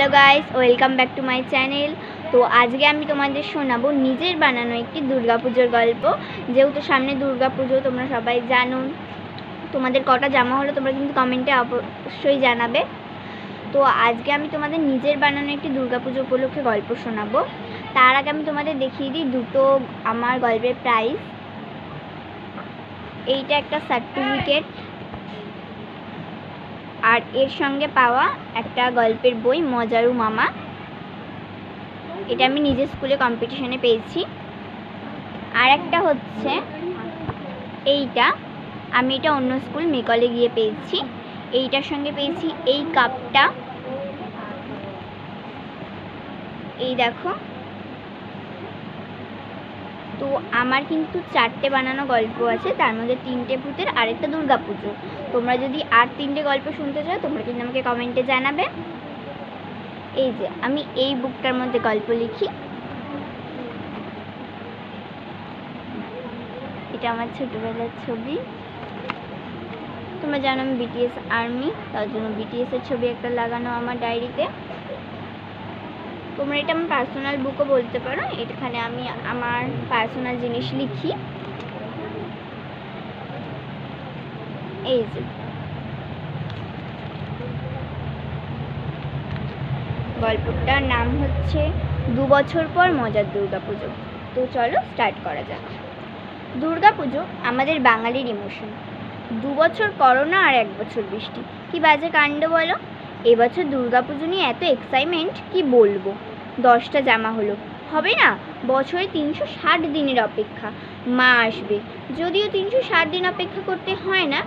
Hello guys, welcome back to my channel. तो आज के आमी तोमादेर शोनाबो निजेर बानानो एकटी दुर्गा पुजोर गल्प। जेहेतु सामने दुर्गा पुजो तोमरा सबाई जानो। तोमादेर कटा जामा हलो तोमरा किन्तु कमेंटे अवश्यई जानाबे। तो आज के आमी तोमादेर निजेर बानानो एकटी दुर्गा पुजो उपलक्षे गल्प शोनाबो। तार आगे आमी तोमादेर देखिए दिई दुटो आमार गल्पेर प्राइज। एइटा एकटा सार्टिफिकेट और एर संगे पावा एक गल्पेर बई मजारू मामा। एटा आमी निजे स्कूले कम्पिटिशने पेয়েছি। और एकटा होच्छे एइटा आमी एटा अन्य स्कूल मेकले गिये पेয়েছি। एइटार संगे पेয়েছি এই কাপটা। এই দেখো। तो आमार किन्तु चारटे बानानो गल्प आछे, तार मध्य तीनटे भूतेर और एकटा दुर्गा पुजो। तोमरा जोदि आर तीनटे गल्प शुनते चाओ तोमरा किन्तु आमाके कमेंटे जानाबे। এই যে আমি এই বুকটার মধ্যে গল্প লিখি। এটা আমার ছোটবেলার ছবি। তোমরা জানো আমি বিটিএস আর্মি, তার জন্য বিটিএস এর ছবি একটা লাগানো আমার ডায়েরিতে। তোমরা এটা আমার পার্সোনাল বুকও বলতে পারো। এখানে আমি আমার পার্সোনাল জিনিস লিখি। এই যে গল্পটার নাম হচ্ছে 2 বছর পর মজার দুর্গা পুজো। তো চলো স্টার্ট করা যাক। দুর্গা পুজো আমাদের বাঙালির ইমোশন। 2 বছর করোনা আর 1 বছর বৃষ্টি, কি বাজে কাণ্ড বলো। এবছর দুর্গা পুজো নিয়ে এত এক্সাইটমেন্ট কি বলবো। 10টা জামা হলো, হবে না। বছরে 360 দিনের অপেক্ষা, মা আসবে। যদিও 360 দিন অপেক্ষা করতে হয় না,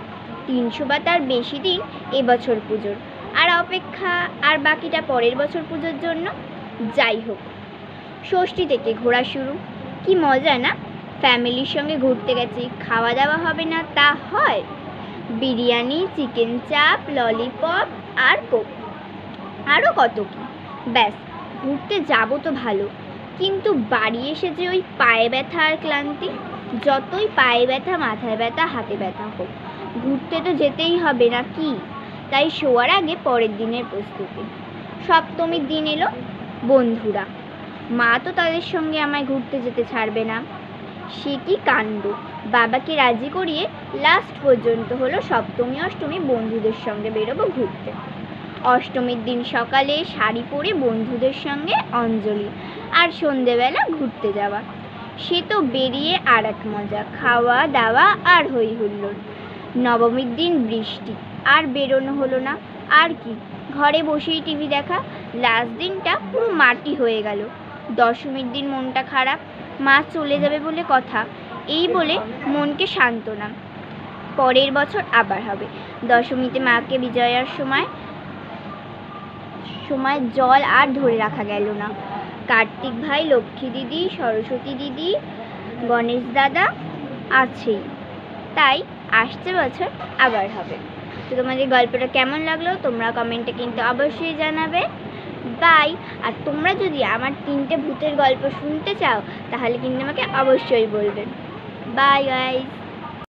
300 বা তার বেশি দিন এবছর পুজোর। আর অপেক্ষা আর বাকিটা পরের বছর পুজোর জন্য। যাই হোক, ষষ্ঠী থেকে ঘোরা শুরু। কি মজা না, ফ্যামিলির সঙ্গে ঘুরতে গেছি, খাওয়া দাওয়া হবে না তা হয়। বিরিয়ানি, চিকেন চাপ, ললিপপ আর কোক, আরও কত কি। ব্যাস, ঘুরতে যাব তো ভালো, কিন্তু বাড়ি এসে যে ওই পায়ে ব্যথা আর ক্লান্তি। যতই পায়ে ব্যথা, মাথায় ব্যথা, হাতে ব্যথা হোক, ঘুরতে তো যেতেই হবে না কি। তাই শোয়ার আগে পরের দিনের প্রস্তুতি। সপ্তমীর দিন এলো, বন্ধুরা। মা তো তাদের সঙ্গে আমায় ঘুরতে যেতে ছাড়বে না। সে কি কাণ্ড, বাবাকে রাজি করিয়ে লাস্ট পর্যন্ত হলো সপ্তমী অষ্টমী বন্ধুদের সঙ্গে বেরোবো ঘুরতে। অষ্টমীর দিন সকালে শাড়ি পরে বন্ধুদের সঙ্গে অঞ্জলি, আর সন্ধেবেলা ঘুরতে যাওয়া। সে তো বেরিয়ে আর এক মজা, খাওয়া দাওয়া আর হই হুল্লোড়। নবমীর দিন বৃষ্টি, আর বেরোনো হলো না। আর কি, ঘরে বসেই টিভি দেখা। লাস্ট দিনটা পুরো মাটি হয়ে গেল। দশমীর দিন মনটা খারাপ, মা চলে যাবে বলে কথা। এই বলে মনকে সান্ত্বনা, পরের বছর আবার হবে। দশমীতে মাকে বিজয়ার সময় জল আর ধরে রাখা গেল না। কার্তিক ভাই, লক্ষ্মী দিদি, সরস্বতী দিদি, গণেশ দাদা আছেই, তাই আসছে বছর আবার হবে। তো তোমাদের গল্পটা কেমন লাগলো তোমরা কমেন্টে কিন্তু অবশ্যই জানাবে। বাই। আর তোমরা যদি আমার 3টে ভূতের গল্প শুনতে চাও তাহলে কিন্তু আমাকে অবশ্যই বলবেন। Bye guys.